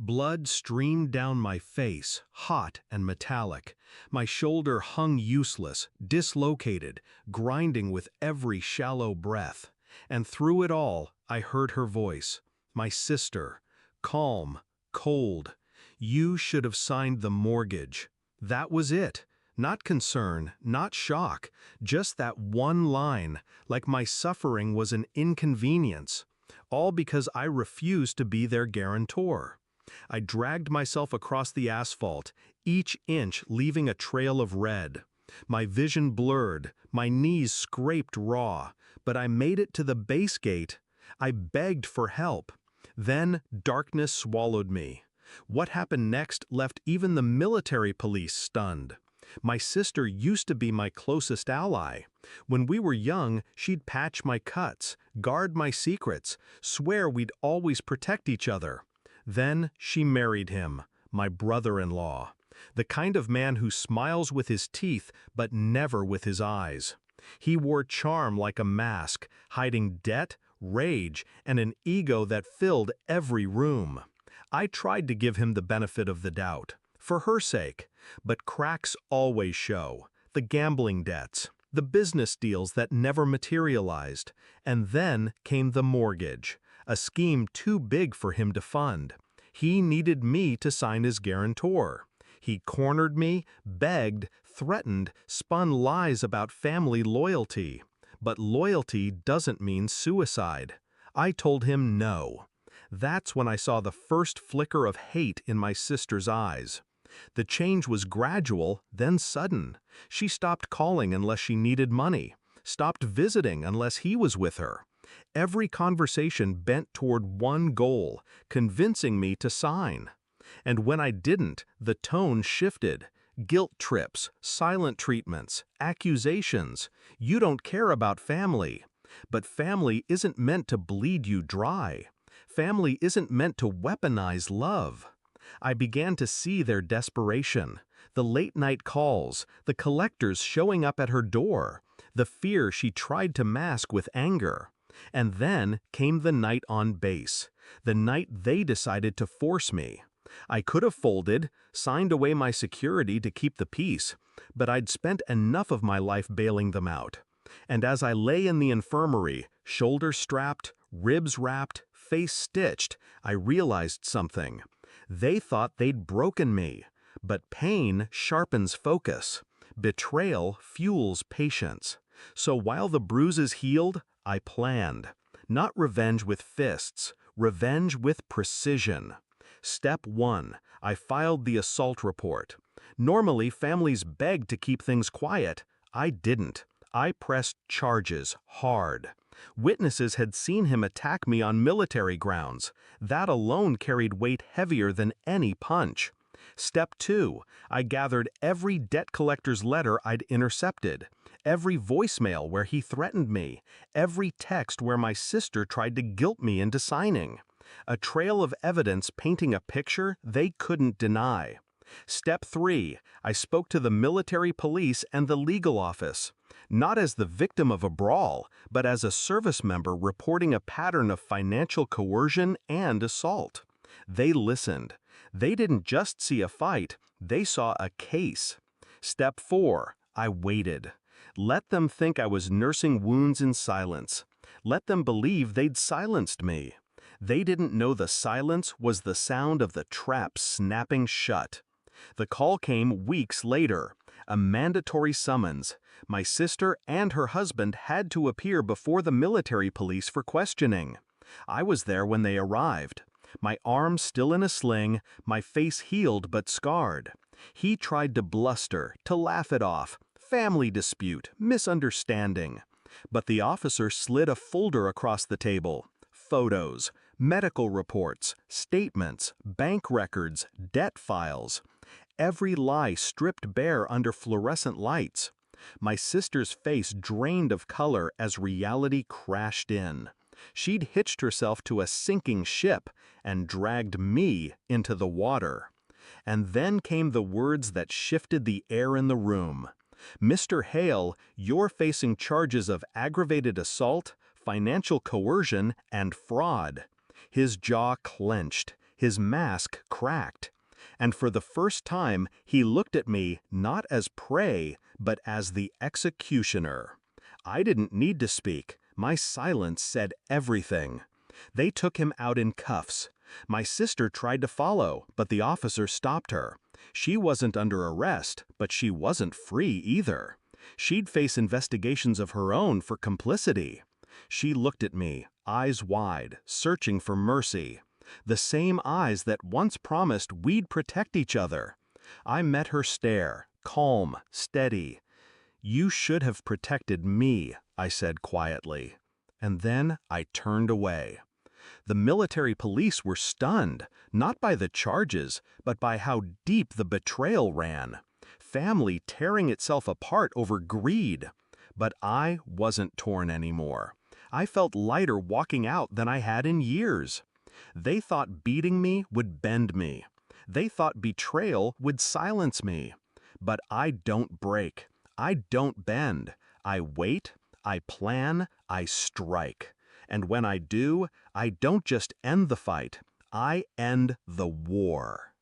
Blood streamed down my face, hot and metallic. My shoulder hung useless, dislocated, grinding with every shallow breath. And through it all, I heard her voice, my sister, calm, cold. "You should have signed the mortgage." That was it. Not concern, not shock, just that one line, like my suffering was an inconvenience. All because I refused to be their guarantor. I dragged myself across the asphalt, each inch leaving a trail of red. My vision blurred, my knees scraped raw, but I made it to the base gate. I begged for help. Then darkness swallowed me. What happened next left even the military police stunned. My sister used to be my closest ally. When we were young, she'd patch my cuts, guard my secrets, swear we'd always protect each other. Then she married him, my brother-in-law, the kind of man who smiles with his teeth but never with his eyes. He wore charm like a mask, hiding debt, rage, and an ego that filled every room. I tried to give him the benefit of the doubt, for her sake, but cracks always show. The gambling debts, the business deals that never materialized, and then came the mortgage, a scheme too big for him to fund. He needed me to sign as guarantor. He cornered me, begged, threatened, spun lies about family loyalty. But loyalty doesn't mean suicide. I told him no. That's when I saw the first flicker of hate in my sister's eyes. The change was gradual, then sudden. She stopped calling unless she needed money, stopped visiting unless he was with her. Every conversation bent toward one goal, convincing me to sign. And when I didn't, the tone shifted. Guilt trips, silent treatments, accusations. You don't care about family. But family isn't meant to bleed you dry. Family isn't meant to weaponize love. I began to see their desperation, the late-night calls, the collectors showing up at her door, the fear she tried to mask with anger. And then came the night on base, the night they decided to force me. I could have folded, signed away my security to keep the peace, but I'd spent enough of my life bailing them out. And as I lay in the infirmary, shoulders strapped, ribs wrapped, face stitched, I realized something. They thought they'd broken me, but pain sharpens focus. Betrayal fuels patience. So while the bruises healed, I planned. Not revenge with fists, revenge with precision. Step 1. I filed the assault report. Normally, families beg to keep things quiet. I didn't. I pressed charges hard. Witnesses had seen him attack me on military grounds. That alone carried weight heavier than any punch. Step 2. I gathered every debt collector's letter I'd intercepted, every voicemail where he threatened me, every text where my sister tried to guilt me into signing. A trail of evidence painting a picture they couldn't deny. Step 3. I spoke to the military police and the legal office. Not as the victim of a brawl, but as a service member reporting a pattern of financial coercion and assault. They listened. They didn't just see a fight, they saw a case. Step 4. I waited. Let them think I was nursing wounds in silence. Let them believe they'd silenced me. They didn't know the silence was the sound of the trap snapping shut. The call came weeks later, a mandatory summons. My sister and her husband had to appear before the military police for questioning. I was there when they arrived. My arm still in a sling, my face healed but scarred. He tried to bluster, to laugh it off. Family dispute, misunderstanding. But the officer slid a folder across the table. Photos, medical reports, statements, bank records, debt files. Every lie stripped bare under fluorescent lights. My sister's face drained of color as reality crashed in. She'd hitched herself to a sinking ship and dragged me into the water. And then came the words that shifted the air in the room. "Mr. Hale, you're facing charges of aggravated assault, financial coercion, and fraud." His jaw clenched, His mask cracked. And for the first time, he looked at me not as prey, but as the executioner. I didn't need to speak. My silence said everything. They took him out in cuffs. My sister tried to follow, but the officer stopped her. She wasn't under arrest, but she wasn't free either. She'd face investigations of her own for complicity. She looked at me, eyes wide, searching for mercy. The same eyes that once promised we'd protect each other. I met her stare, calm, steady. "You should have protected me," I said quietly. And then I turned away. The military police were stunned, not by the charges, but by how deep the betrayal ran. Family tearing itself apart over greed. But I wasn't torn anymore. I felt lighter walking out than I had in years. They thought beating me would bend me. They thought betrayal would silence me. But I don't break. I don't bend. I wait, I plan, I strike. And when I do, I don't just end the fight, I end the war.